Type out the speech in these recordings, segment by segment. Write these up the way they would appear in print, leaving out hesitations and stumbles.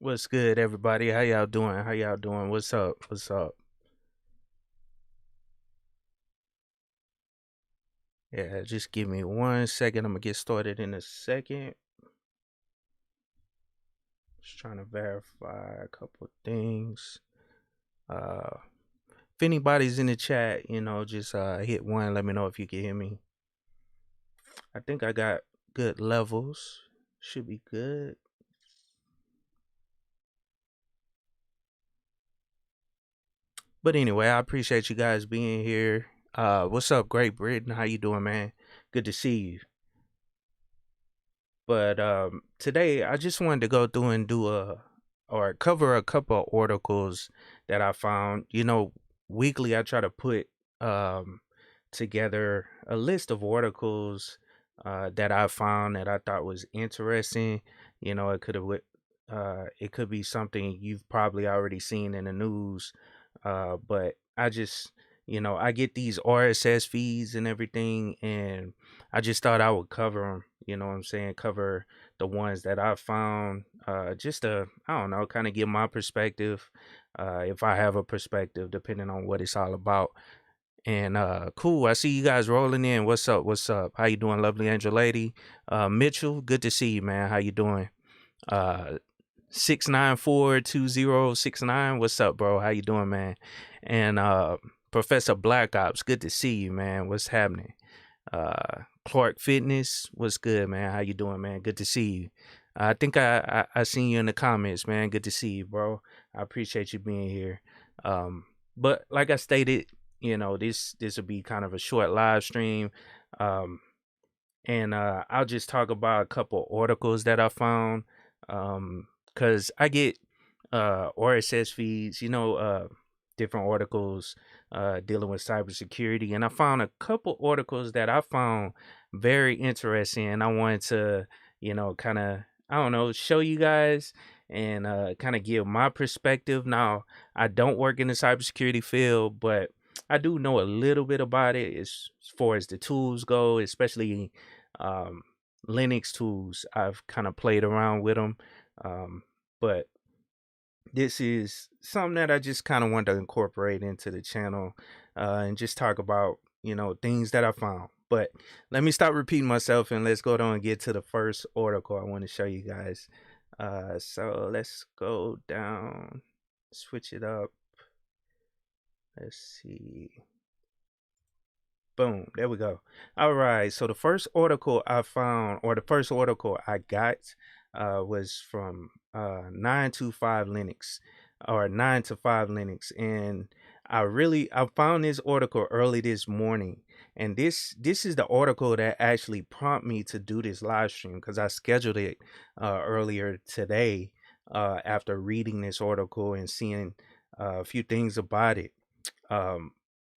What's good, everybody? How y'all doing? How y'all doing? What's up? What's up? Yeah, just give me 1 second. I'm gonna get started in a second. Just trying to verify a couple things. Uh, if anybody's in the chat, just hit one. Let me know if you can hear me. I think I got good levels. Should be good. But anyway, I appreciate you guys being here. What's up, Great Britain? How you doing, man? Good to see you. But today I just wanted to go through and do or cover a couple of articles that I found. Weekly I try to put um, together a list of articles that I found that I thought was interesting. It could be something you've probably already seen in the news, but I get these RSS feeds and everything, and I just thought I would cover them. You know what I'm saying? Cover the ones that I found, just to, I don't know, kind of give my perspective, if I have a perspective, depending on what it's all about. And cool, I see you guys rolling in. What's up? What's up? How you doing, lovely angel lady? Mitchell, good to see you, man. How you doing? Uh, 6942069. What's up, bro? How you doing, man? And Professor Black Ops, good to see you, man. What's happening? Clark Fitness, what's good, man? How you doing, man? Good to see you. I think I seen you in the comments, man. Good to see you, bro. I appreciate you being here. But like I stated, this will be kind of a short live stream. Um, and I'll just talk about a couple articles that I found. Cause I get RSS feeds, different articles dealing with cybersecurity, and I found a couple articles that I found very interesting, and I wanted to, kind of, I don't know, show you guys and kind of give my perspective. Now, I don't work in the cybersecurity field, but I do know a little bit about it as far as the tools go, especially um, Linux tools. I've kind of played around with them, but this is something that I just kind of want to incorporate into the channel, and just talk about, things that I found. But let me stop repeating myself and let's go down and get to the first article I want to show you guys. So let's go down, switch it up. Let's see. Boom, there we go. All right, so the first article I found, or the first article I got, was from 925 Linux, or 9 to 5 Linux, and I found this article early this morning, and this is the article that actually prompted me to do this live stream, because I scheduled it earlier today, after reading this article and seeing a few things about it. Um,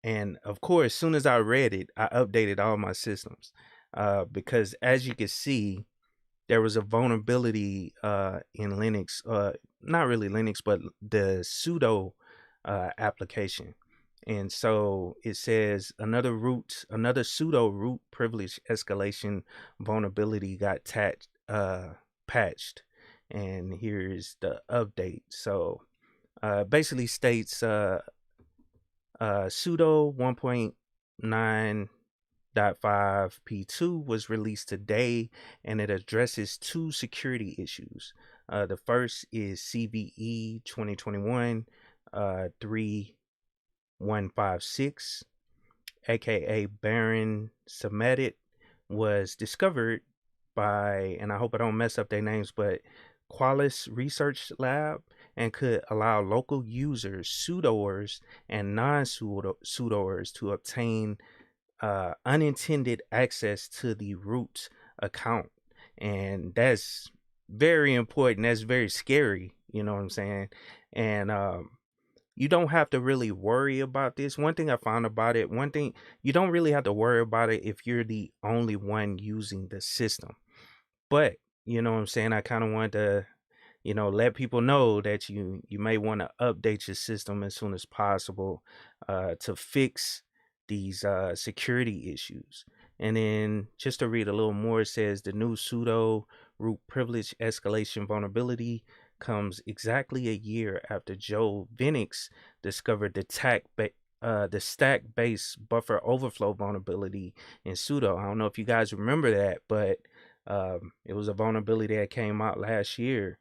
and of course, as soon as I read it, I updated all my systems, because as you can see, there was a vulnerability in Linux, not really Linux, but the sudo application. And so it says another sudo root privilege escalation vulnerability got patched. And here's the update. So basically states sudo 1.9.5p2 was released today, and it addresses two security issues. The first is CVE 2021 3156, aka Baron Sametit, was discovered by, and I hope I don't mess up their names, but Qualys Research Lab, and could allow local users, sudoers, and non-sudoers to obtain unintended access to the root account. And that's very important. That's very scary. You know what I'm saying? And you don't have to really worry about this. One thing I found about it, you don't really have to worry about it if you're the only one using the system. But you know what I'm saying? I kind of want to, let people know that you may want to update your system as soon as possible, to fix these security issues. And then just to read a little more, it says the new sudo root privilege escalation vulnerability comes exactly a year after Joe Vinix discovered the stack-based buffer overflow vulnerability in pseudo. I don't know if you guys remember that, but it was a vulnerability that came out last year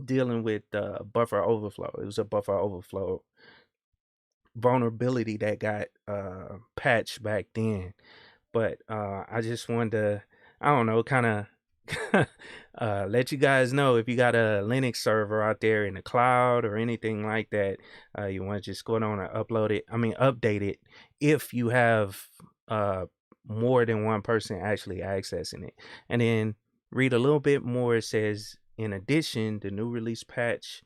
dealing with buffer overflow. It was a buffer overflow vulnerability that got patched back then. But I just wanted to, I don't know, kind of let you guys know if you got a Linux server out there in the cloud or anything like that, you want to just go on and update it if you have more than one person actually accessing it. And then read a little bit more. It says, in addition, the new release patch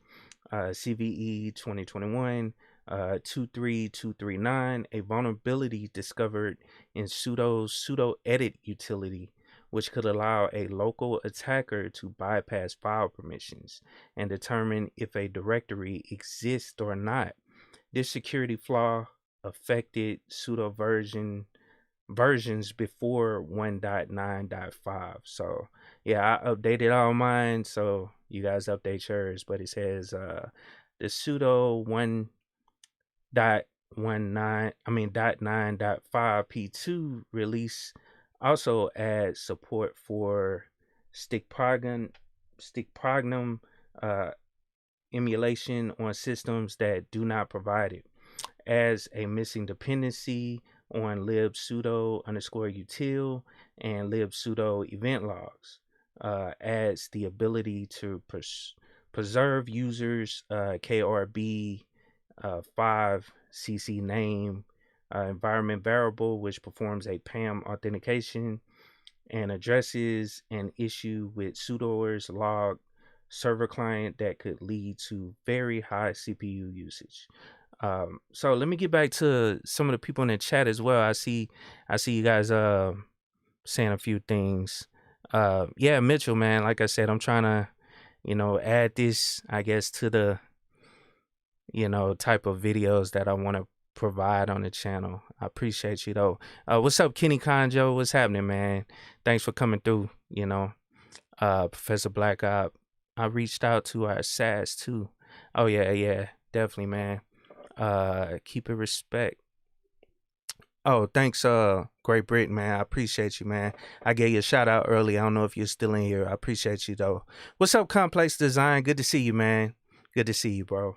CVE 2021 23239, a vulnerability discovered in sudo's sudo edit utility, which could allow a local attacker to bypass file permissions and determine if a directory exists or not. This security flaw affected sudo versions before 1.9.5. So yeah, I updated all mine, so you guys update yours. But it says the sudo 1.9.5 P2 release also adds support for stickprognum emulation on systems that do not provide it, as a missing dependency on libsudo_util and libsudo event logs, adds the ability to preserve users KRB 5 CC name environment variable, which performs a PAM authentication and addresses an issue with sudoers log server client that could lead to very high CPU usage. So let me get back to some of the people in the chat as well. I see you guys saying a few things. Yeah, Mitchell, man, like I said, I'm trying to, add this, I guess, to the, type of videos that I want to provide on the channel. I appreciate you though. What's up, Kenny Conjo? What's happening, man? Thanks for coming through. Professor Black Op. I reached out to our SAS too. Oh yeah, definitely, man. Keep it respect. Oh, thanks, Great Britain, man. I appreciate you, man. I gave you a shout out early. I don't know if you're still in here. I appreciate you though. What's up, Complex Design? Good to see you, man. Good to see you, bro.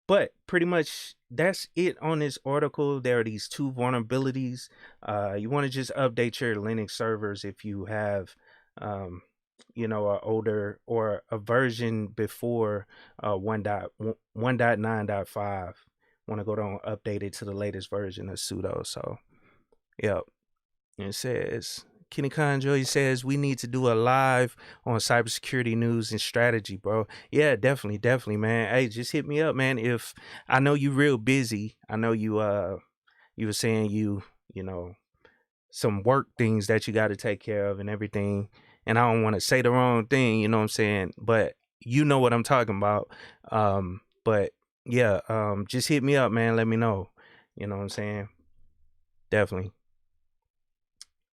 But pretty much that's it on this article. There are these two vulnerabilities. You want to just update your Linux servers if you have an older or a version before 1.9.5. Want to go down and update it to the latest version of sudo. So yep. It says, Kenny Conjoy says, we need to do a live on cybersecurity news and strategy, bro. Yeah, definitely, man. Hey, just hit me up, man. If I know you real busy, I know you were saying you know, some work things that you got to take care of and everything. And I don't want to say the wrong thing, you know what I'm saying? But you know what I'm talking about. But yeah, just hit me up, man. Let me know. You know what I'm saying? Definitely.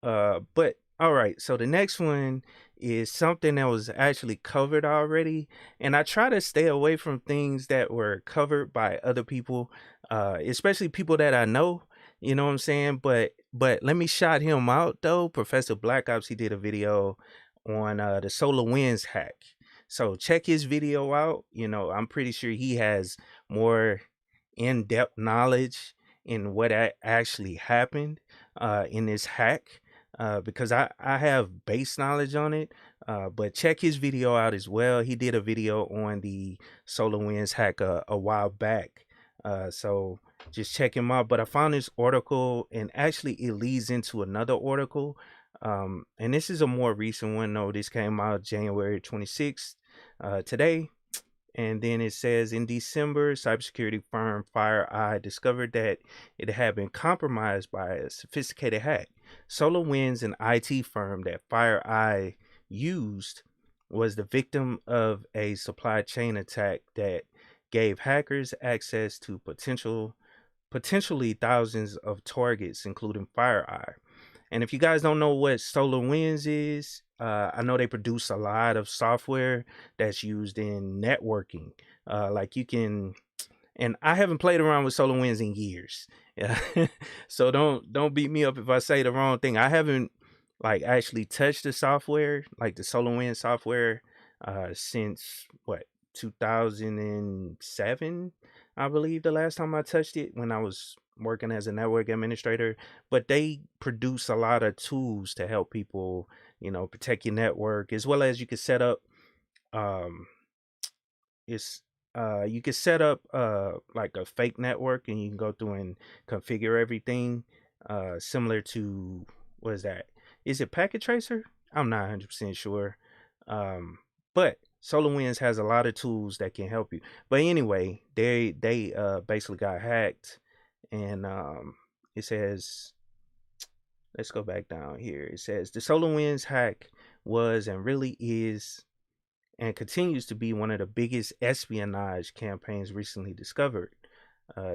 But all right, so the next one is something that was actually covered already, and I try to stay away from things that were covered by other people, especially people that I know. You know what I'm saying? But let me shout him out though. Professor Black Ops, he did a video on the SolarWinds hack. So check his video out. I'm pretty sure he has more in-depth knowledge in what actually happened in this hack. Because I have base knowledge on it, but check his video out as well. He did a video on the SolarWinds hack a while back, so just check him out. But I found this article, and actually it leads into another article, and this is a more recent one. No, this came out January 26th, today. And then it says, in December, cybersecurity firm FireEye discovered that it had been compromised by a sophisticated hack. SolarWinds, an IT firm that FireEye used, was the victim of a supply chain attack that gave hackers access to potentially thousands of targets, including FireEye. And if you guys don't know what SolarWinds is, I know they produce a lot of software that's used in networking. Like you can, and I haven't played around with SolarWinds in years. Yeah. So don't beat me up if I say the wrong thing. I haven't like actually touched the software, like the SolarWinds software, since what 2007, I believe the last time I touched it when I was working as a network administrator. But they produce a lot of tools to help people, protect your network, as well as you can set up um it's you can set up like a fake network, and you can go through and configure everything similar to, what is that, is it Packet Tracer? I'm not 100% sure. um but SolarWinds has a lot of tools that can help you. But anyway, they basically got hacked. And it says, let's go back down here. It says the SolarWinds hack was and really is and continues to be one of the biggest espionage campaigns recently discovered,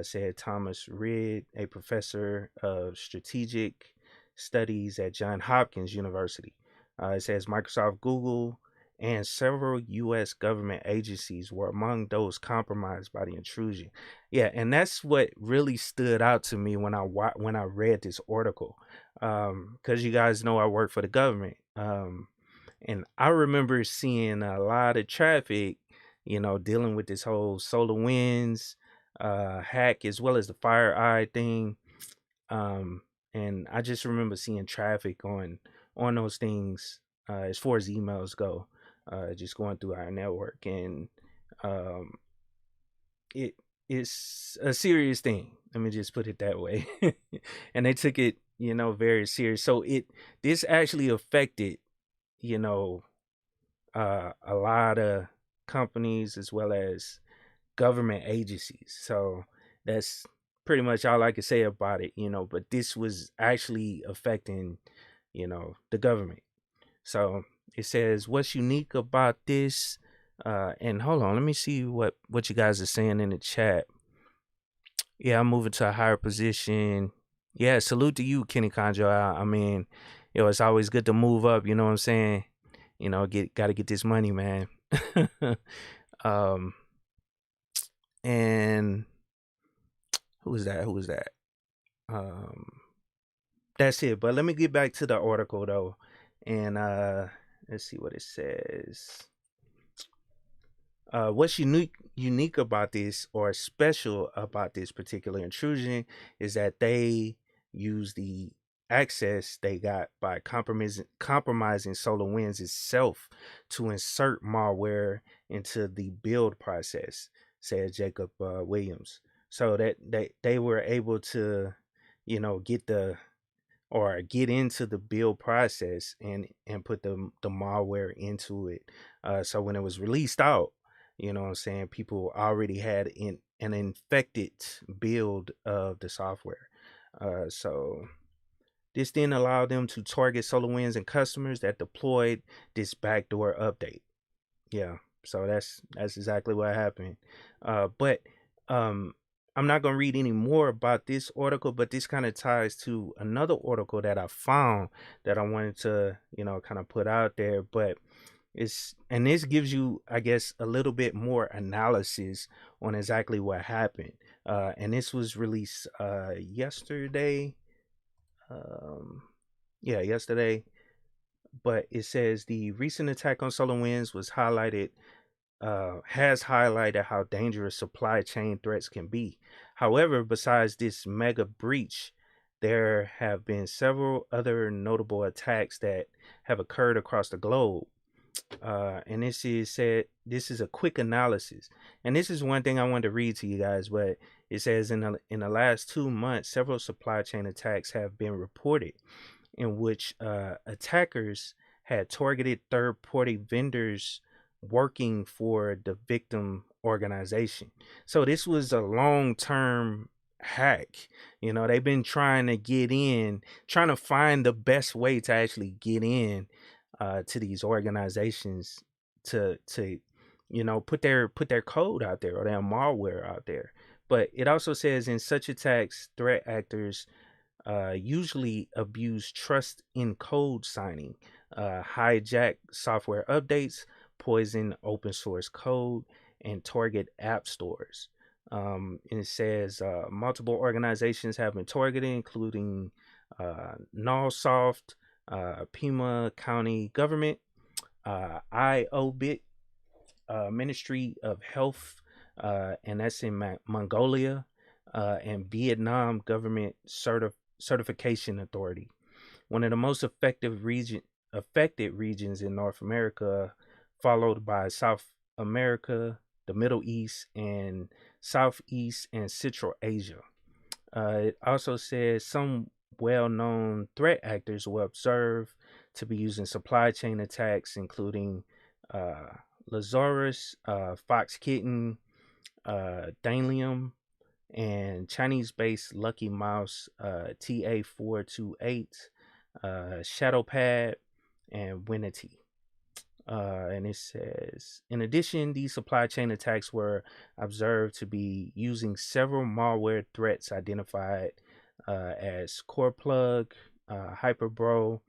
said Thomas Reed, a professor of strategic studies at Johns Hopkins University. It says Microsoft, Google, and several U.S. government agencies were among those compromised by the intrusion. Yeah, and that's what really stood out to me when I read this article, because you guys know I work for the government. And I remember seeing a lot of traffic, dealing with this whole SolarWinds hack, as well as the FireEye thing. Um, and I just remember seeing traffic on those things, as far as emails go, just going through our network. And um, it is a serious thing. Let me just put it that way. And they took it, very serious. So this actually affected, you know, a lot of companies, as well as government agencies. So that's pretty much all I can say about it, but this was actually affecting, the government. So it says, what's unique about this? And hold on, let me see what you guys are saying in the chat. Yeah, I'm moving to a higher position. Yeah, salute to you, Kenny Conjo. I mean, it's always good to move up, you know what I'm saying? Gotta get this money, man. um and who was that? Um that's it. But let me get back to the article though. And let's see what it says. What's unique about this, or special about this particular intrusion, is that they use the access they got by compromising SolarWinds itself to insert malware into the build process, said Jacob Williams. So that they were able to, get into the build process and put the malware into it. So when it was released out, what I'm saying, people already had an infected build of the software. So this then allowed them to target SolarWinds and customers that deployed this backdoor update. Yeah, so that's exactly what happened. But I'm not gonna read any more about this article, but this kind of ties to another article that I found that I wanted to, kind of put out there. But this gives you, I guess, a little bit more analysis on exactly what happened. And this was released yesterday. Yeah, yesterday. But it says the recent attack on SolarWinds has highlighted how dangerous supply chain threats can be. However, besides this mega breach, there have been several other notable attacks that have occurred across the globe. And this is a quick analysis. And this is one thing I wanted to read to you guys, but it says in the last 2 months, several supply chain attacks have been reported in which attackers had targeted third-party vendors working for the victim organization. So this was a long-term hack. They've been trying to get in, trying to find the best way to actually get in to these organizations to put their code out there, or their malware out there. But it also says in such attacks, threat actors usually abuse trust in code signing, hijack software updates, poison open source code, and target app stores. And it says multiple organizations have been targeted, including Nullsoft, Pima County Government, IOBIT, Ministry of Health, and that's in Mongolia, and Vietnam Government Certification Authority. One of the most affected regions in North America, followed by South America, the Middle East, and Southeast and Central Asia. It also says some well-known threat actors were observed to be using supply chain attacks, including uh, Lazarus, Fox Kitten, Dalium, and Chinese-based Lucky Mouse TA428, Shadowpad, and Winity. And it says, in addition, these supply chain attacks were observed to be using several malware threats identified as CorePlug, Hyperbro,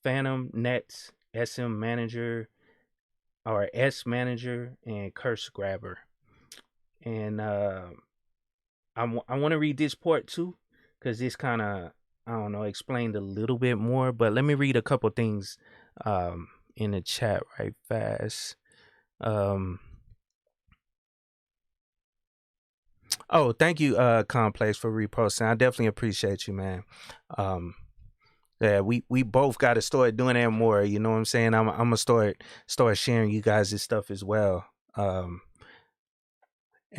Phantom Nets, SM Manager, or S Manager, and Curse Grabber. And I want to read this part too, because this kind of, I don't know, explained a little bit more. But let me read a couple things in the chat right fast. Oh, thank you, Complex, for reposting. I definitely appreciate you, man. Yeah, we both got to start doing that more. You know what I'm saying? I'm gonna start sharing you guys this stuff as well. And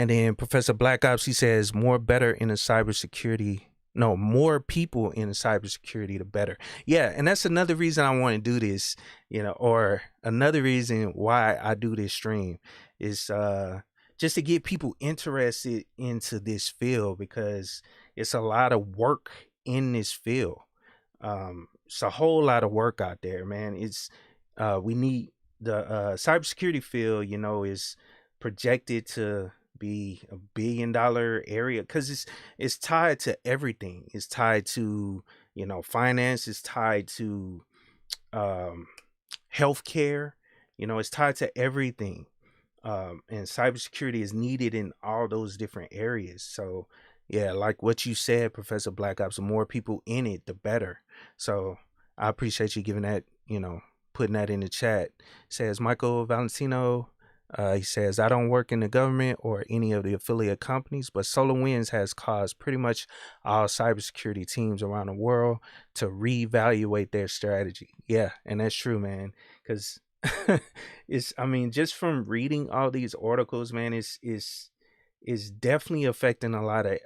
then Professor Black Ops, he says more better in the cybersecurity. No, more people in cybersecurity, the better. Yeah, and that's another reason I want to do this, or another reason why I do this stream is just to get people interested into this field, because it's a lot of work in this field. It's a whole lot of work out there, man. It's we need the cybersecurity field, is projected to be $1 billion area, because it's tied to everything. It's tied to finance. It's tied to healthcare. It's tied to everything. And cybersecurity is needed in all those different areas. So yeah, like what you said, Professor Black Ops, the more people in it, the better. So I appreciate you giving that, putting that in the chat. Says Michael Valentino. He says, I don't work in the government or any of the affiliate companies, but SolarWinds has caused pretty much all cybersecurity teams around the world to reevaluate their strategy. Yeah, and that's true, man. Because just from reading all these articles, man, it's definitely affecting a lot of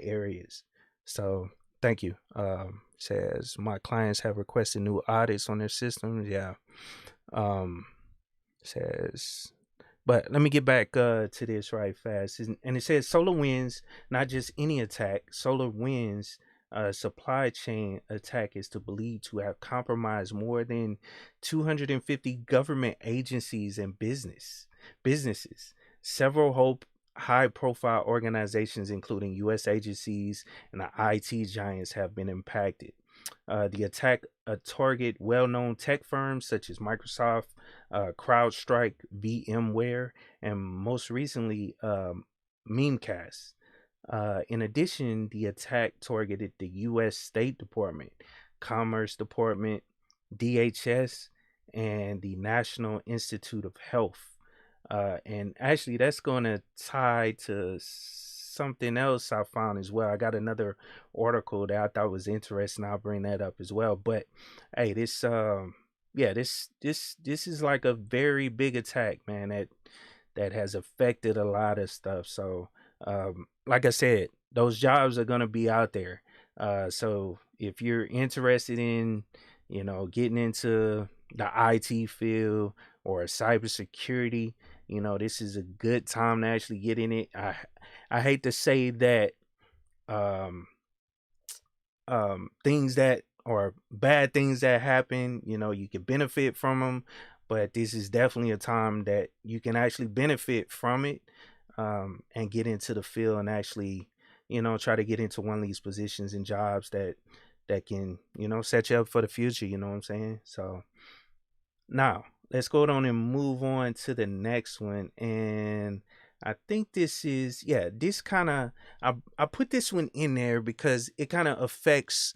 areas. So thank you. Says my clients have requested new audits on their systems. Yeah. Says, but let me get back to this right fast. And it says SolarWinds, not just any attack. SolarWinds supply chain attack is to believe to have compromised more than 250 government agencies and businesses. Several high-profile organizations, including U.S. agencies and the IT giants, have been impacted. The attack target well-known tech firms such as Microsoft, CrowdStrike, VMware, and most recently, Memecast. In addition, the attack targeted the U.S. State Department, Commerce Department, DHS, and the National Institute of Health. And actually, that's going to tie to something else I found as well. I got another article that I thought was interesting. I'll bring that up as well. But hey, this is like a very big attack, man, that has affected a lot of stuff. So like I said, those jobs are going to be out there. So if you're interested in getting into the IT field or cybersecurity, this is a good time to actually get in it. I hate to say that things that or bad things that happen, you can benefit from them, but this is definitely a time that you can actually benefit from it, and get into the field and actually, try to get into one of these positions and jobs that that can, set you up for the future. You know what I'm saying? So now let's go on and move on to the next one. And I think this is, this kind of, I put this one in there because it kind of affects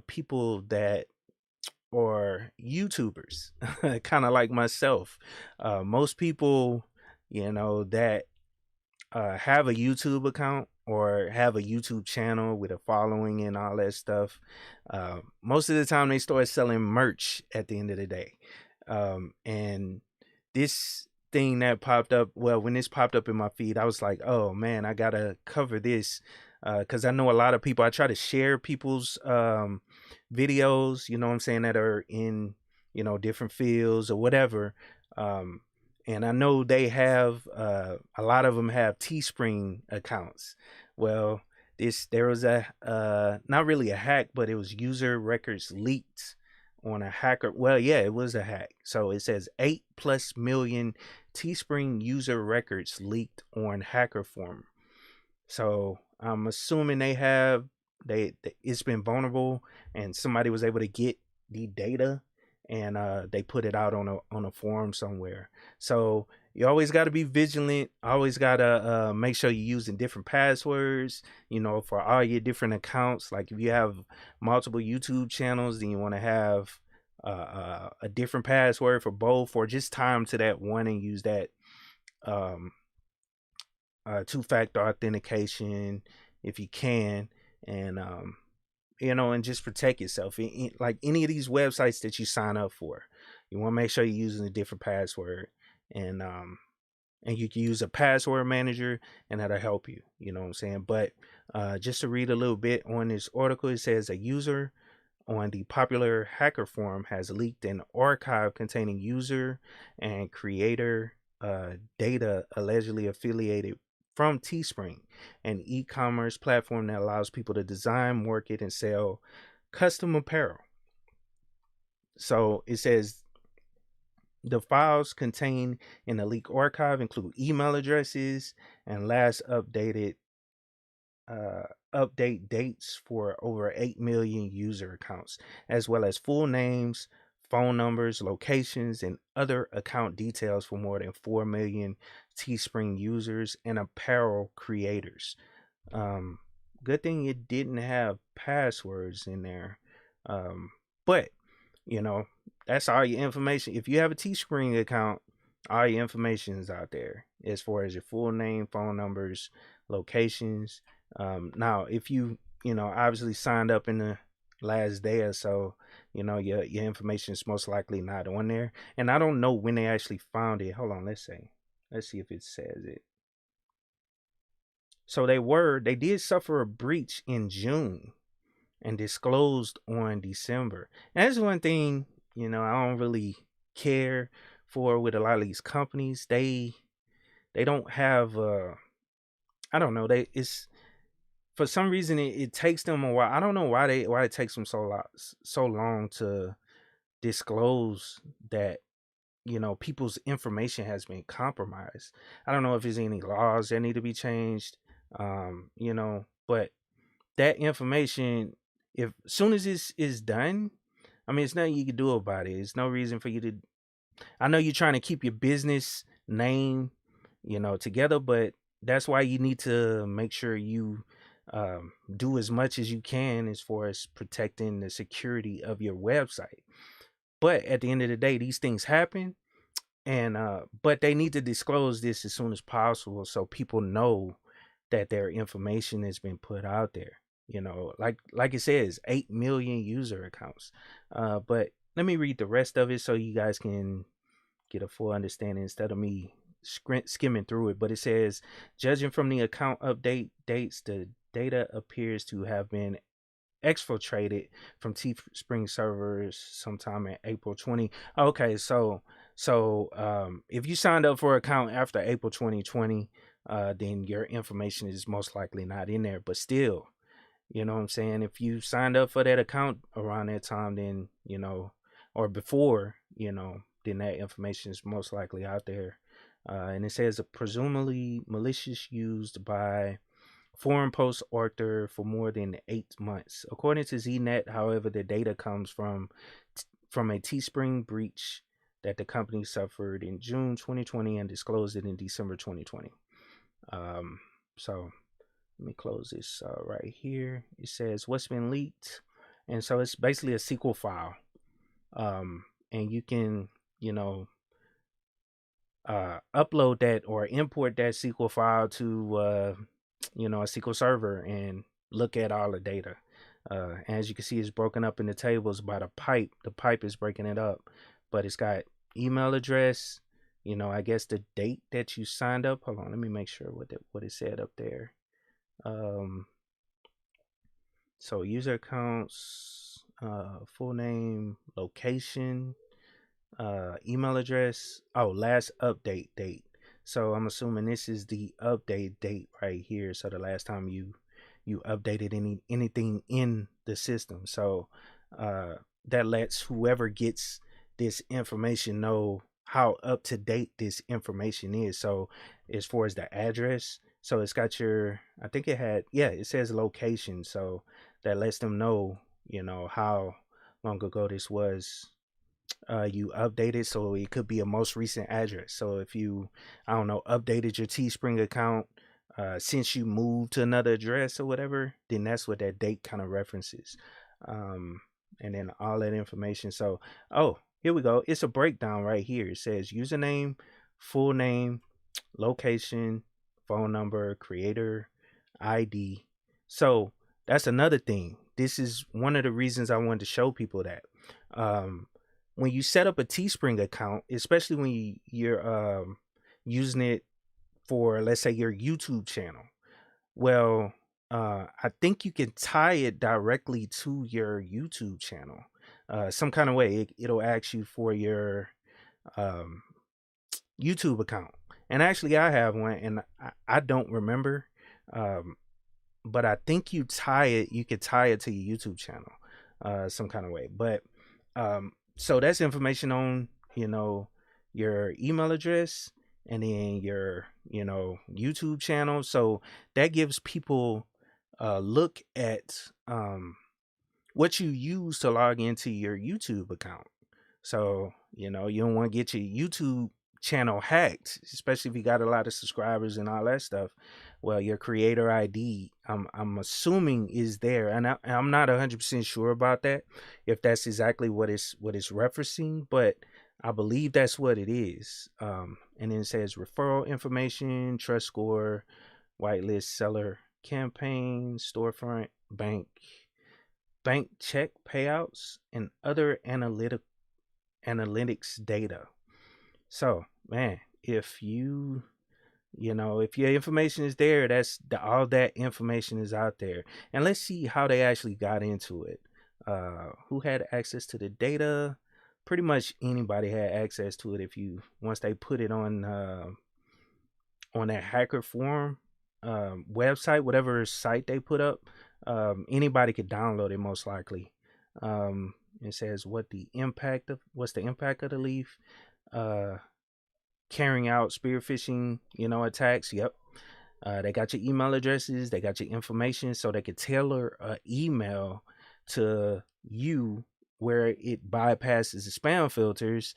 people that or YouTubers, kind of like myself. Most people, that have a YouTube account or have a YouTube channel with a following and all that stuff, most of the time they start selling merch at the end of the day. And this thing that popped up, well, when this popped up in my feed, I was like, oh man, I gotta cover this. Because I know a lot of people, I try to share people's videos, you know what I'm saying, that are in, different fields or whatever. And I know they have, a lot of them have Teespring accounts. Well, there was not really a hack, but it was user records leaked on a hacker. Well, yeah, it was a hack. So it says 8+ million Teespring user records leaked on hacker form. So I'm assuming it's been vulnerable and somebody was able to get the data and they put it out on a forum somewhere. So you always got to be vigilant. Always got to make sure you're using different passwords, for all your different accounts. Like if you have multiple YouTube channels, then you want to have a different password for both, or just time to that one and use that two-factor authentication if you can, and and just protect yourself. Like any of these websites that you sign up for, you want to make sure you're using a different password, and you can use a password manager, and that'll help you. You know what I'm saying? But just to read a little bit on this article, it says a user on the popular hacker forum has leaked an archive containing user and creator data allegedly affiliated from Teespring, an e-commerce platform that allows people to design, market, and sell custom apparel. So it says the files contained in the leak archive include email addresses and last update dates for over 8 million user accounts, as well as full names, phone numbers, locations, and other account details for more than 4 million Teespring users and apparel creators. Good thing it didn't have passwords in there. But that's all your information. If you have a Teespring account, all your information is out there as far as your full name, phone numbers, locations. Now, if you obviously signed up in the last day or so, your information is most likely not on there. And I don't know when they actually found it. Hold on, let's see if it says it. So they did suffer a breach in June and disclosed on December. And that's one thing, I don't really care for with a lot of these companies. They don't have I don't know, it's for some reason it takes them a while. I don't know why it takes them so long to disclose that people's information has been compromised. I don't know if there's any laws that need to be changed, but that information, if soon as this is done, I mean, it's nothing you can do about it. It's no reason for you to. I know you're trying to keep your business name, together, but that's why you need to make sure you do as much as you can as far as protecting the security of your website. But at the end of the day, these things happen, and but they need to disclose this as soon as possible so people know that their information has been put out there. Like it says, 8 million user accounts. But let me read the rest of it so you guys can get a full understanding instead of me skimming through it. But it says, judging from the account update dates, the data appears to have been exfiltrated from Teespring servers sometime in April 20. Okay, so if you signed up for an account after April 2020, then your information is most likely not in there. But still, you know what I'm saying? If you signed up for that account around that time, then, or before, then that information is most likely out there. And it says, presumably malicious used by forum post author for more than 8 months. According to ZNet, however, the data comes from a Teespring breach that the company suffered in June 2020 and disclosed it in December 2020. So let me close this right here. It says what's been leaked, and so it's basically a SQL file, and you can, upload that or import that SQL file to a SQL server and look at all the data. As you can see, it's broken up into tables by the pipe. The pipe is breaking it up, but it's got email address, I guess the date that you signed up. Hold on, let me make sure what it said up there. So user accounts, full name, location, email address. Oh, last update date. So I'm assuming this is the update date right here. So the last time you updated anything in the system. So that lets whoever gets this information know how up to date this information is. So as far as the address, so it's got your, I think it says location. So that lets them know, how long ago this was. You updated, so it could be a most recent address. So if you, I don't know, updated your Teespring account since you moved to another address or whatever, then that's what that date kind of references. And then all that information. So, oh, here we go. It's a breakdown right here. It says username, full name, location, phone number, creator, ID. So that's another thing. This is one of the reasons I wanted to show people that. When you set up a Teespring account, especially when you're using it for, let's say, your YouTube channel, well, I think you can tie it directly to your YouTube channel, some kind of way. It'll ask you for your YouTube account, and actually, I have one, and I don't remember, but I think you could tie it to your YouTube channel, some kind of way. But so that's information on, your email address and then your, YouTube channel. So that gives people a look at what you use to log into your YouTube account. So, you don't want to get your YouTube channel hacked, especially if you got a lot of subscribers and all that stuff. Well, your creator ID, I'm assuming, is there, and I'm not 100% sure about that, if that's exactly what it's referencing, but I believe that's what it is. And then it says referral information, trust score, whitelist seller campaign, storefront, bank check payouts, and other analytics data. So, man, if your information is there, all that information is out there. And let's see how they actually got into it. Who had access to the data? Pretty much anybody had access to it. Once they put it on that hacker forum website, whatever site they put up, anybody could download it most likely. It says what's the impact of the leaf? Carrying out spear phishing, attacks. Yep. They got your email addresses, they got your information, so they could tailor an email to you where it bypasses the spam filters,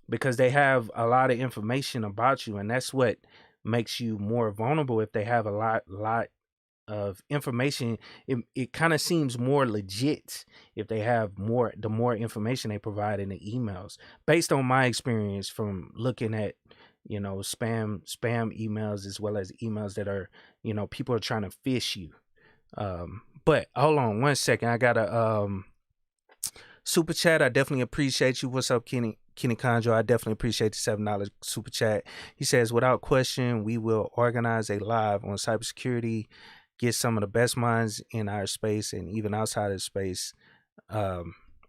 because they have a lot of information about you, and that's what makes you more vulnerable. If they have a lot of information, it kind of seems more legit if they have the more information they provide in the emails, based on my experience from looking at spam emails, as well as emails that are people are trying to phish you. But hold on one second, I got a super chat. I definitely appreciate you. What's up, Kenny Conjo? I definitely appreciate the $7 super chat. He says, without question, we will organize a live on cybersecurity, get some of the best minds in our space and even outside of space,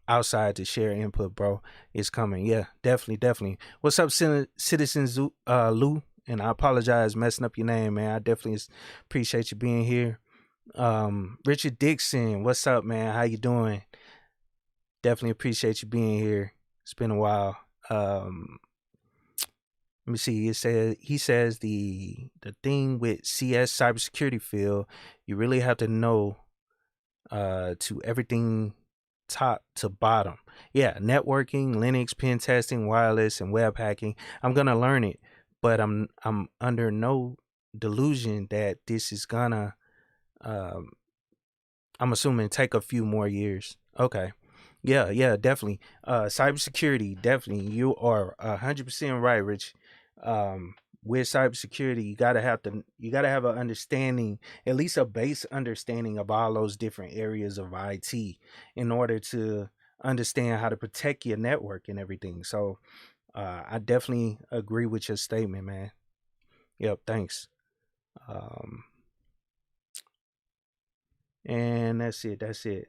outside to share input, bro. It's coming. Yeah, definitely. What's up, Citizen Lou? And I apologize messing up your name, man. I definitely appreciate you being here. Richard Dixon, what's up, man? How you doing? Definitely appreciate you being here. It's been a while. Let me see. He says the thing with CS cybersecurity field, you really have to know to everything top to bottom. Yeah, networking, Linux, pen testing, wireless, and web hacking. I'm gonna learn it, but I'm under no delusion that this is gonna um I'm assuming take a few more years. Okay. Yeah, yeah, definitely. Cybersecurity, definitely. You are 100% right, Rich. Um, with cybersecurity, you gotta have an understanding, at least a base understanding of all those different areas of IT in order to understand how to protect your network and everything. So, I definitely agree with your statement, man. Yep, thanks. Um, and that's it. That's it.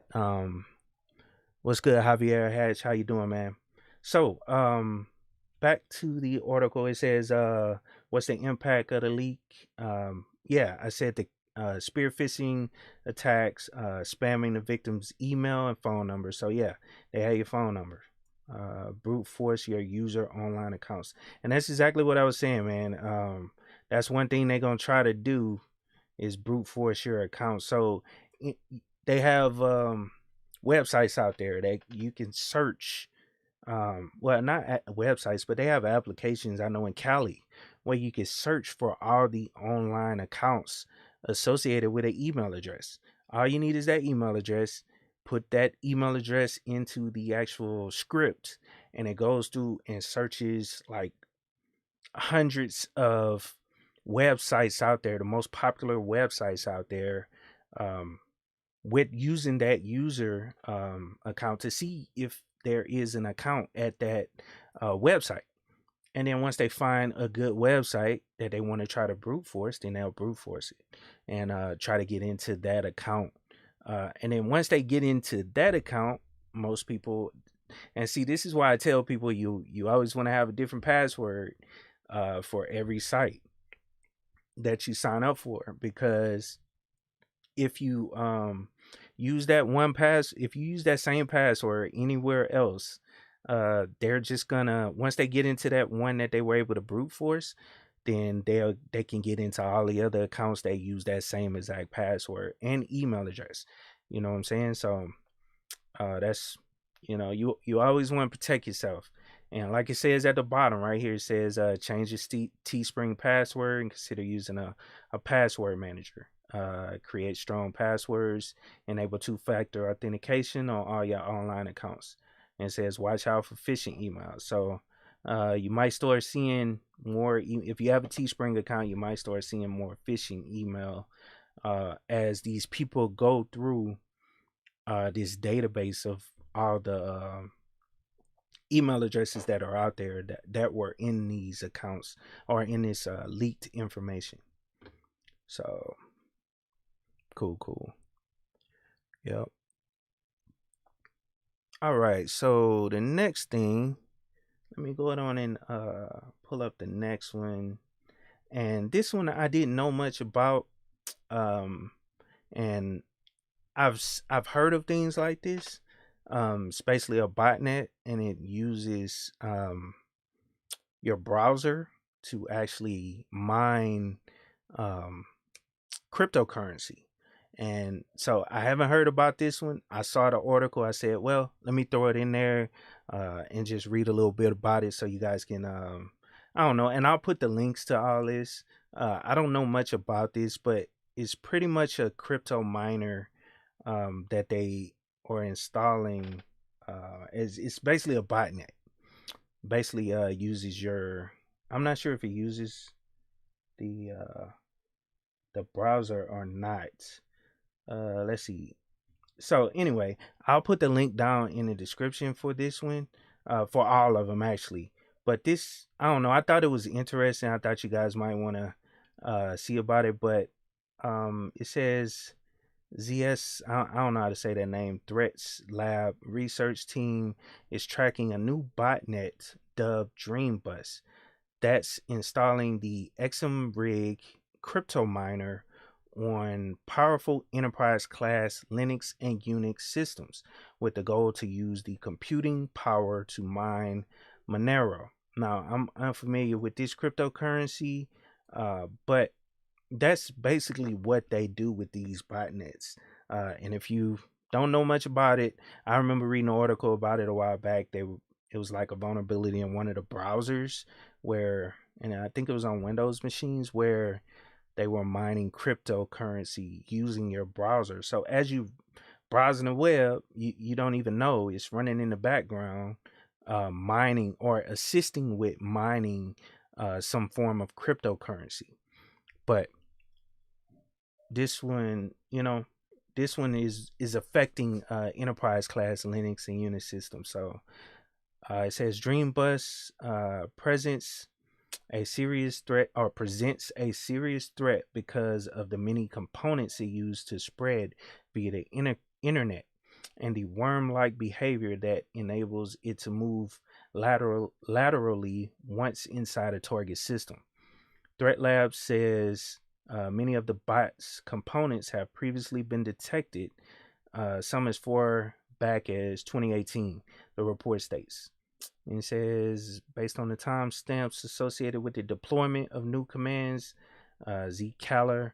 What's good, Javier Hatch? How you doing, man? So, back to the article. It says, what's the impact of the leak? Yeah, I said the spear phishing attacks, spamming the victim's email and phone number. So yeah, they have your phone number. Brute force your user online accounts, and that's exactly what I was saying, man. That's one thing they're gonna try to do is brute force your account. So it, they have websites out there that you can search. Well, not websites, but they have applications I know in Cali where you can search for all the online accounts associated with an email address. All you need is that email address. Put that email address into the actual script, and it goes through and searches like hundreds of websites out there, the most popular websites out there, um, with using that user account to see if there is an account at that website. And then once they find a good website that they want to try to brute force, then they'll brute force it and try to get into that account. And then once they get into that account, most people, and see, this is why I tell people you always want to have a different password for every site that you sign up for, because if you use that if you use that same password anywhere else, they're just gonna, once they get into that one that they were able to brute force, then they can get into all the other accounts that use that same exact password and email address. You know what I'm saying? So that's, you always want to protect yourself. And like it says at the bottom right here, it says change your Teespring password and consider using a password manager. Create strong passwords, enable two-factor authentication on all your online accounts. And it says watch out for phishing emails. So you might start seeing more, if you have a Teespring account, you might start seeing more phishing email as these people go through this database of all the email addresses that are out there that were in these accounts or in this leaked information. So cool. Yep. All right. So the next thing, let me go on and pull up the next one. And this one I didn't know much about. And I've heard of things like this. It's basically a botnet, and it uses your browser to actually mine um, cryptocurrency. And so I haven't heard about this one. I saw the article. I said, well, let me throw it in there and just read a little bit about it so you guys can, I don't know. And I'll put the links to all this. I don't know much about this, but it's pretty much a crypto miner that they are installing. It's basically a botnet. Basically, uses your. I'm not sure if it uses the browser or not. Let's see. So anyway, I'll put the link down in the description for this one, for all of them actually. But this, I don't know. I thought it was interesting. I thought you guys might want to see about it. But it says I don't know how to say that name. Threats Lab research team is tracking a new botnet dubbed Dreambus that's installing the XM Rig crypto miner on powerful enterprise class Linux and Unix systems with the goal to use the computing power to mine Monero. Now, I'm unfamiliar with this cryptocurrency, but that's basically what they do with these botnets. And if you don't know much about it, I remember reading an article about it a while back. It was like a vulnerability in one of the browsers where, and I think it was on Windows machines where they were mining cryptocurrency using your browser. So as you browsing the web, you don't even know it's running in the background, mining or assisting with mining some form of cryptocurrency. But this one, this one is affecting enterprise class Linux and Unix systems. So it says Dream Bus presents a serious threat or presents a serious threat because of the many components it used to spread via the internet and the worm-like behavior that enables it to move laterally once inside a target system. Threat Lab says many of the bot's components have previously been detected, some as far back as 2018, the report states. And it says, based on the timestamps associated with the deployment of new commands, Zcash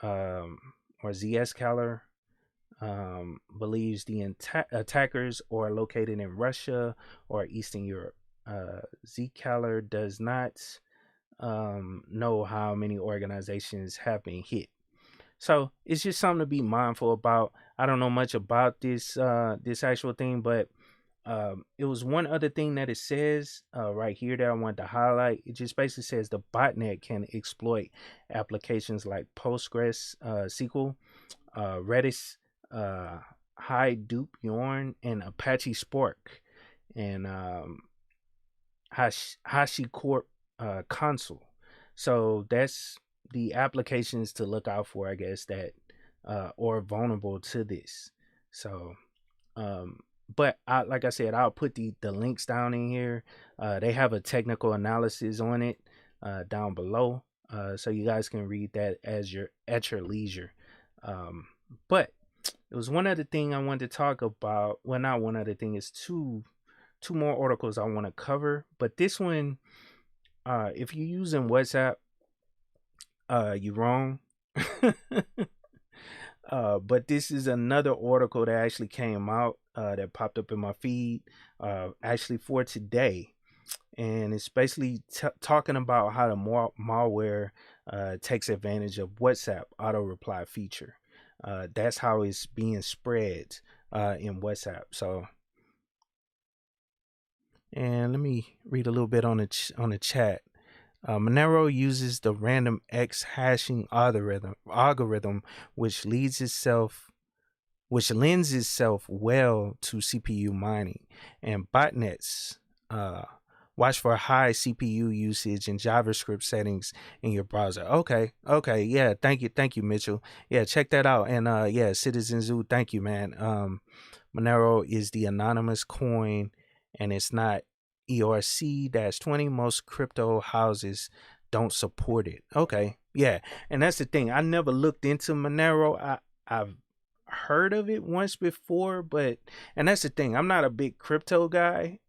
or Zscaler believes the attackers are located in Russia or Eastern Europe. Zcaler does not know how many organizations have been hit. So it's just something to be mindful about. I don't know much about this actual thing, but it was one other thing that it says right here that I wanted to highlight. It just basically says the botnet can exploit applications like Postgres, SQL, Redis, Hadoop, Yarn, and Apache Spark, and HashiCorp console. So that's the applications to look out for, I guess, that are vulnerable to this. So but like I said, I'll put the links down in here. They have a technical analysis on it down below, so you guys can read that at your leisure. But it was one other thing I wanted to talk about. Well, not one other thing. It's two more articles I want to cover. But this one, if you're using WhatsApp, you're wrong. But this is another article that actually came out that popped up in my feed actually for today. And it's basically talking about how the malware takes advantage of WhatsApp auto reply feature. That's how it's being spread in WhatsApp. So, and let me read a little bit on the chat. Monero uses the random X hashing algorithm, which lends itself well to CPU mining, and botnets watch for high CPU usage and JavaScript settings in your browser. Okay, yeah, thank you, Mitchell. Yeah, check that out. And yeah, Citizen Zoo, thank you, man. Monero is the anonymous coin, and it's not ERC-20. Most crypto houses don't support it. Okay, yeah, and that's the thing. I never looked into Monero. I've heard of it once before, and that's the thing. I'm not a big crypto guy.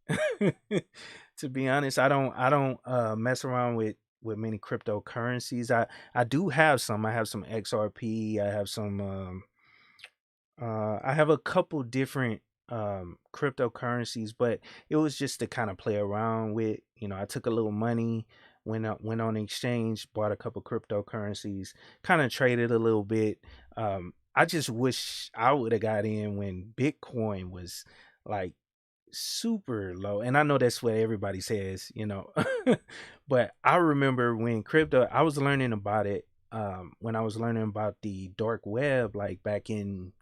To be honest, I don't mess around with many cryptocurrencies. I do have some. I have some XRP. I have some I have a couple different cryptocurrencies, but it was just to kind of play around with. I took a little money, went on the exchange, bought a couple cryptocurrencies, kind of traded a little bit. I just wish I would have got in when Bitcoin was like super low. And I know that's what everybody says, but I remember when crypto, I was learning about it when I was learning about the dark web, like back in,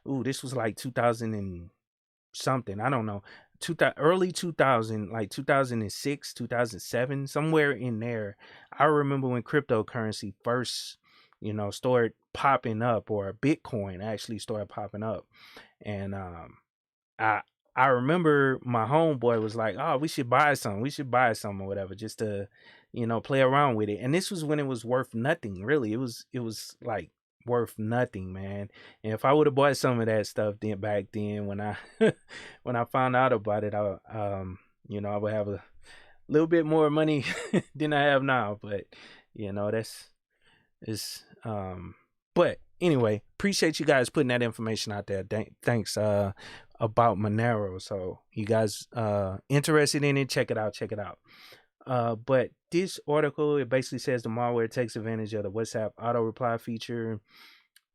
this was like 2000 and something, I don't know, early 2000, like 2006, 2007, somewhere in there. I remember when cryptocurrency first, started popping up, or Bitcoin actually started popping up. And I I remember my homeboy was like, "Oh, we should buy some. We should buy some or whatever, just to, play around with it." And this was when it was worth nothing, really. It was like worth nothing, man. And if I would have bought some of that stuff then back then, when I when I found out about it, I would have little bit more money than I have now, but you know, that's it's but anyway, appreciate you guys putting that information out there. Thanks about Monero. So you guys interested in it, check it out, check it out. But this article, it basically says the malware takes advantage of the WhatsApp auto reply feature.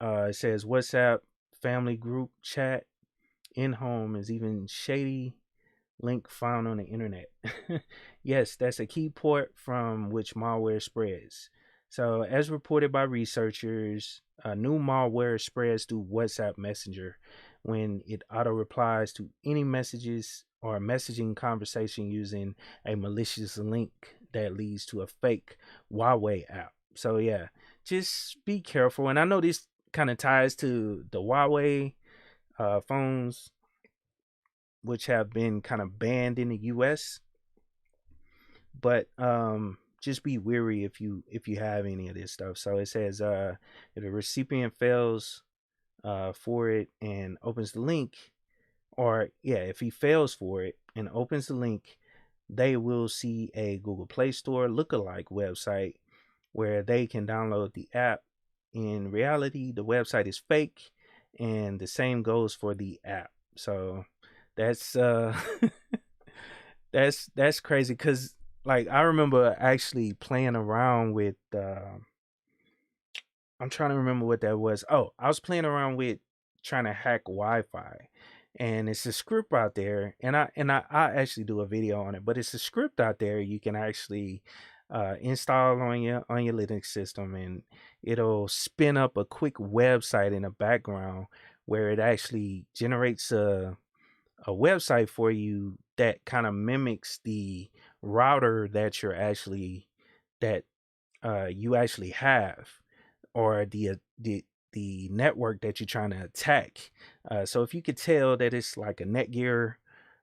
It says WhatsApp family group chat in home is even shady link found on the internet. Yes, that's a key port from which malware spreads. So, as reported by researchers, new malware spreads through WhatsApp Messenger when it auto replies to any messages or messaging conversation using a malicious link that leads to a fake Huawei app. So, yeah, just be careful. And I know this kind of ties to the Huawei phones, which have been kind of banned in the US. But just be wary if you have any of this stuff. So it says if the recipient fails for it and opens the link, or yeah, if he fails for it and opens the link, they will see a Google Play Store lookalike website where they can download the app. In reality, the website is fake, and the same goes for the app. So that's that's crazy, because like I remember actually playing around with I'm trying to remember what that was. Oh, I was playing around with trying to hack Wi-Fi, and it's a script out there, and I actually do a video on it, but it's a script out there you can actually install on your Linux system, and it'll spin up a quick website in the background where it actually generates a website for you that kind of mimics the router that that you actually have, or the network that you're trying to attack. So if you could tell that it's like a Netgear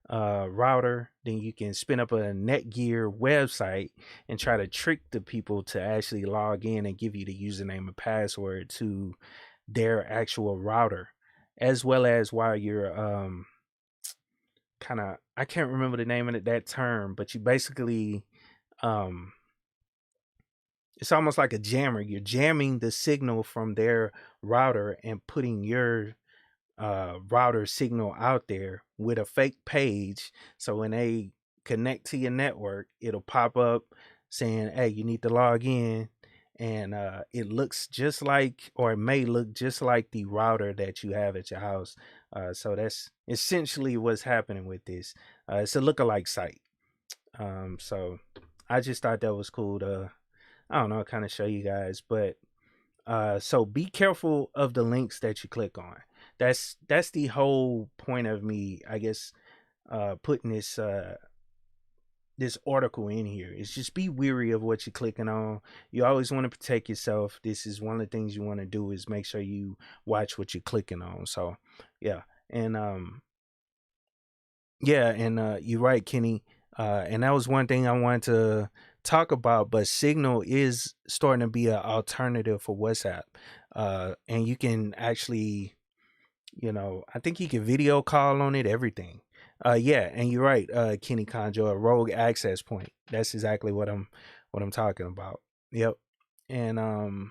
router, then you can spin up a Netgear website and try to trick the people to actually log in and give you the username and password to their actual router, as well as while you're kind of, I can't remember the name of that term, but you basically um it's almost like a jammer. You're jamming the signal from their router and putting your router signal out there with a fake page. So when they connect to your network, it'll pop up saying, "Hey, you need to log in." And it looks just like, or it may look just like the router that you have at your house. So that's essentially what's happening with this. It's a lookalike site. So I just thought that was cool to, I don't know, kind of show you guys. But so be careful of the links that you click on. That's the whole point of me, I guess, putting this article in here. Is just be weary of what you're clicking on. You always want to protect yourself. This is one of the things you want to do, is make sure you watch what you're clicking on. So yeah. And yeah, and you're right, Kenny. And that was one thing I wanted to talk about. But Signal is starting to be an alternative for WhatsApp, and you can actually, I think you can video call on it, everything. Yeah, and you're right, Kenny Conjo, a rogue access point. That's exactly what I'm talking about. Yep. And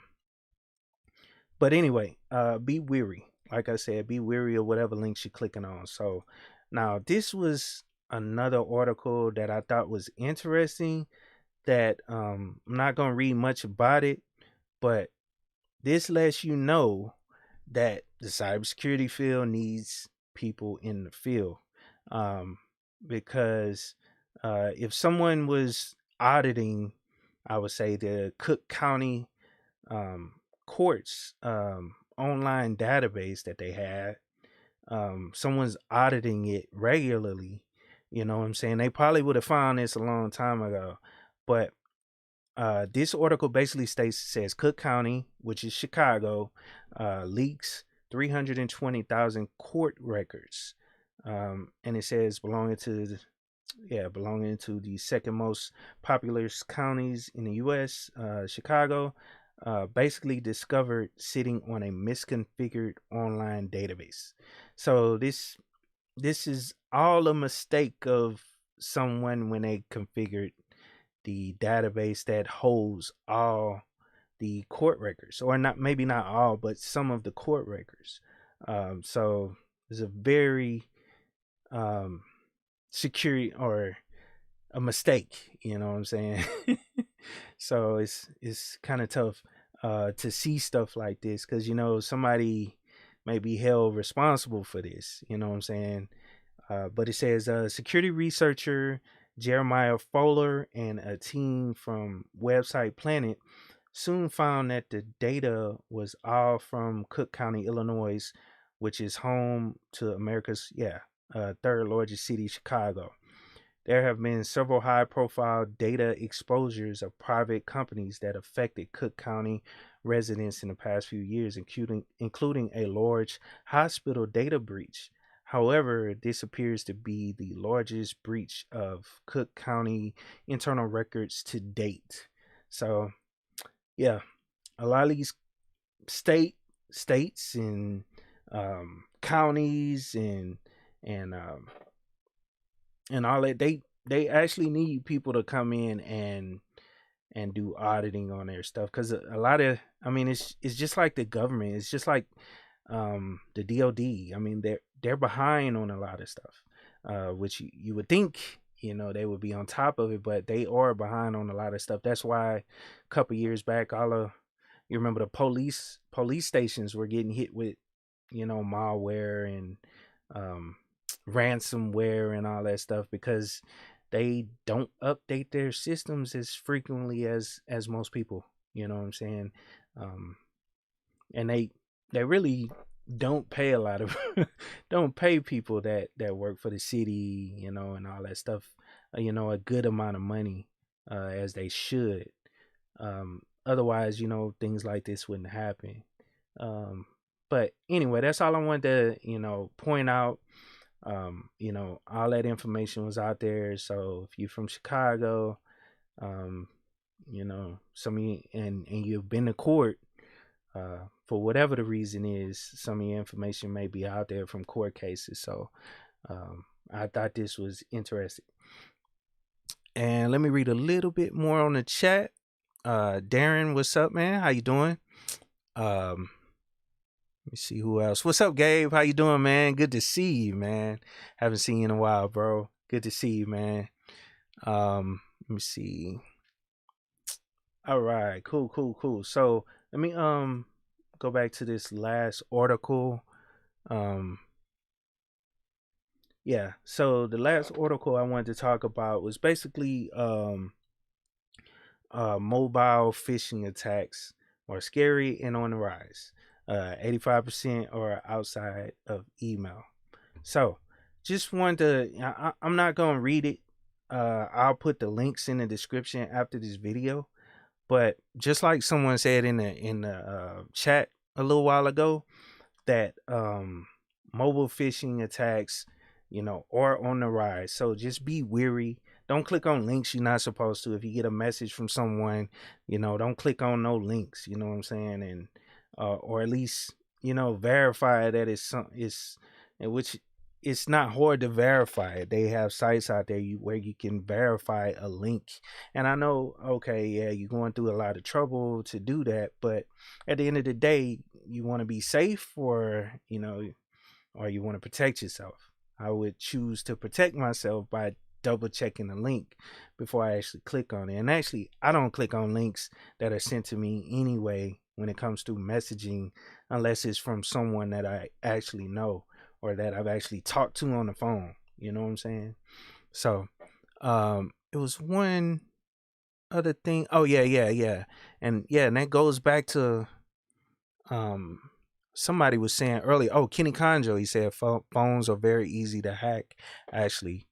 but anyway, be weary. Like I said, be weary of whatever links you're clicking on. So now this was another article that I thought was interesting, that I'm not gonna read much about it, but this lets you know that the cybersecurity field needs people in the field. Um, because if someone was auditing, I would say, the Cook County um, courts online database that they had, someone's auditing it regularly, you know what I'm saying? They probably would have found this a long time ago. But this article basically says Cook County, which is Chicago, leaks 320,000 court records, and it says belonging to the second most populous counties in the U.S., Chicago, basically discovered sitting on a misconfigured online database. So this is all a mistake of someone when they configured the database that holds all the court records, or not, maybe not all, but some of the court records. So it's a very secure, or a mistake, you know what I'm saying? So it's kind of tough to see stuff like this, because somebody may be held responsible for this, you know what I'm saying? But it says security researcher Jeremiah Fowler and a team from website Planet soon found that the data was all from Cook County, Illinois, which is home to America's third largest city, Chicago. There have been several high-profile data exposures of private companies that affected Cook County residents in the past few years, including a large hospital data breach. However, this appears to be the largest breach of Cook County internal records to date. So, yeah, a lot of these states and counties and all that, they actually need people to come in and do auditing on their stuff, because a lot of, I mean, it's just like the government. It's just like the DOD. I mean, they're behind on a lot of stuff, which you would think they would be on top of it, but they are behind on a lot of stuff. That's why a couple years back, you remember the police stations were getting hit with malware and ransomware and all that stuff, because they don't update their systems as frequently as most people, you know what I'm saying? And they really don't pay a lot of don't pay people that work for the city, and all that stuff, a good amount of money, as they should. Otherwise, things like this wouldn't happen. But anyway, that's all I wanted to point out. All that information was out there. So if you're from Chicago, some of you, and you've been to court, for whatever the reason is, some of your information may be out there from court cases. So I thought this was interesting. And let me read a little bit more on the chat. Darren, what's up, man? How you doing? Let me see who else. What's up, Gabe? How you doing, man? Good to see you, man. Haven't seen you in a while, bro. Good to see you, man. Let me see. All right, cool. So let me go back to this last article. Yeah. So the last article I wanted to talk about was basically mobile phishing attacks are scary and on the rise. 85% are outside of email. So just wanted to, I'm not going to read it. I'll put the links in the description after this video. But just like someone said in the chat a little while ago, that mobile phishing attacks, are on the rise. So just be wary. Don't click on links you're not supposed to. If you get a message from someone, don't click on no links. You know what I'm saying? And or at least verify that which it's not hard to verify it. They have sites out there where you can verify a link. And I know, okay, yeah, you're going through a lot of trouble to do that, but at the end of the day, you want to be safe, or you want to protect yourself. I would choose to protect myself by double checking the link before I actually click on it. And actually, I don't click on links that are sent to me anyway when it comes to messaging, unless it's from someone that I actually know or that I've actually talked to on the phone. You know what I'm saying? So it was one other thing. Oh yeah. And that goes back to somebody was saying earlier. Oh, Kenny Conjo, he said phones are very easy to hack, actually,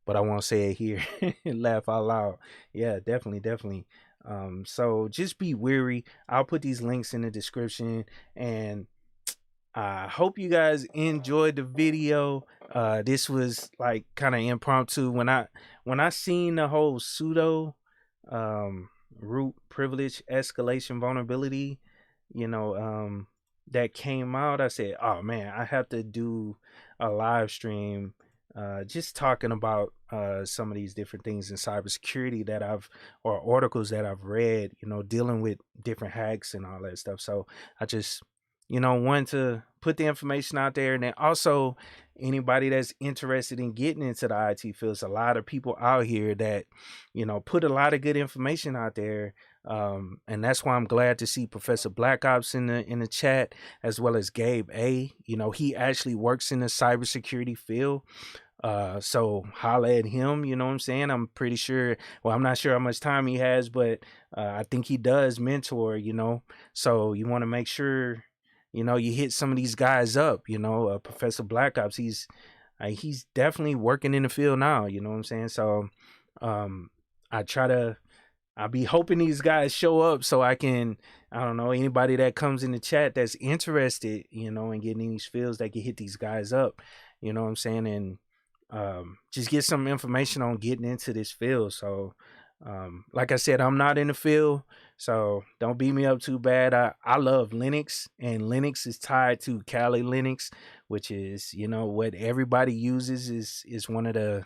but I won't say it here. Laugh out loud. Yeah, definitely. So just be wary. I'll put these links in the description, and I hope you guys enjoyed the video. This was like kind of impromptu. When I seen the whole pseudo root privilege escalation vulnerability, that came out, I said, oh man, I have to do a live stream just talking about some of these different things in cybersecurity that or articles that I've read, dealing with different hacks and all that stuff. So I just, want to put the information out there. And then also, anybody that's interested in getting into the IT field, there's a lot of people out here that, put a lot of good information out there. And that's why I'm glad to see Professor Black Ops in the chat, as well as Gabe A. He actually works in the cybersecurity field. So holla at him, you know what I'm saying? I'm pretty sure, well, I'm not sure how much time he has, but I think he does mentor, so you want to make sure, you hit some of these guys up, Professor Black Ops, he's definitely working in the field now, you know what I'm saying? So, I try to, I'll be hoping these guys show up so I don't know, anybody that comes in the chat that's interested, in getting in these fields, they can hit these guys up, you know what I'm saying? And just get some information on getting into this field. So, like I said, I'm not in the field, so don't beat me up too bad. I love Linux, and Linux is tied to Kali Linux, which is, what everybody uses is one of the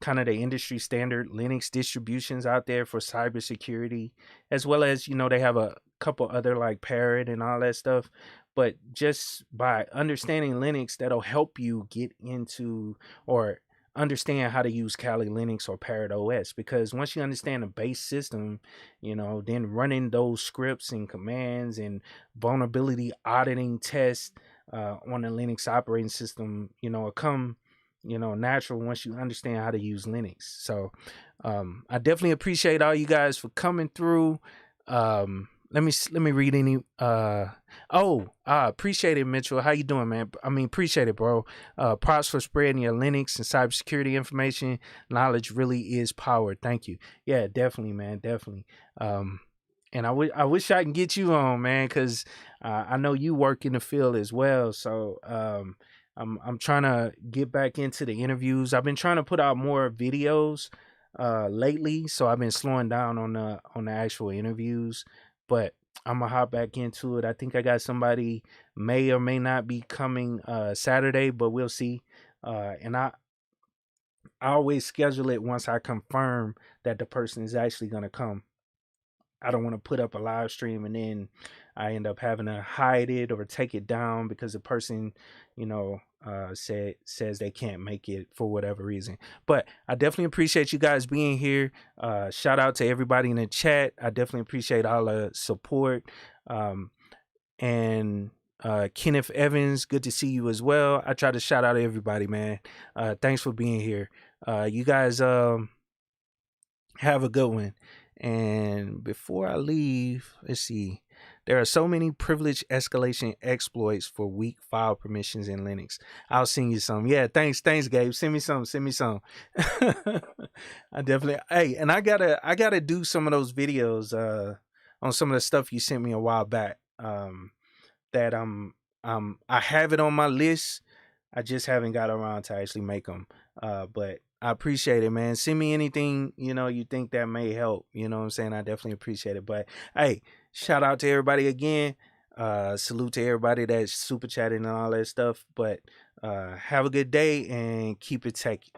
kind of the industry standard Linux distributions out there for cybersecurity, as well as, they have a couple other like Parrot and all that stuff. But just by understanding Linux, that'll help you get into or understand how to use Kali Linux or Parrot OS, because once you understand the base system, then running those scripts and commands and vulnerability auditing tests on the Linux operating system, it'll come, natural once you understand how to use Linux. So I definitely appreciate all you guys for coming through. Let me read any appreciate it, Mitchell. How you doing, man? I mean, appreciate it, bro. Props for spreading your Linux and cybersecurity information. Knowledge really is power. Thank you. Yeah, definitely, man. Definitely. And I wish I can get you on, man, because I know you work in the field as well. So I'm trying to get back into the interviews. I've been trying to put out more videos lately, so I've been slowing down on the actual interviews, but I'm gonna hop back into it. I think I got somebody may or may not be coming Saturday, but we'll see. And I always schedule it once I confirm that the person is actually gonna come. I don't want to put up a live stream and then I end up having to hide it or take it down because the person, says they can't make it for whatever reason. But I definitely appreciate you guys being here. Shout out to everybody in the chat. I definitely appreciate all the support. And Kenneth Evans, good to see you as well. I try to shout out everybody, man. Thanks for being here. You guys have a good one. And before I leave, let's see. There are so many privilege escalation exploits for weak file permissions in Linux. I'll send you some. Yeah, thanks, Gabe. Send me some. I definitely. Hey, and I gotta do some of those videos on some of the stuff you sent me a while back. That I have it on my list. I just haven't got around to actually make them. But I appreciate it, man. Send me anything, you think that may help. You know what I'm saying? I definitely appreciate it. But hey, shout out to everybody again. Salute to everybody that's super chatting and all that stuff. But have a good day and keep it techie.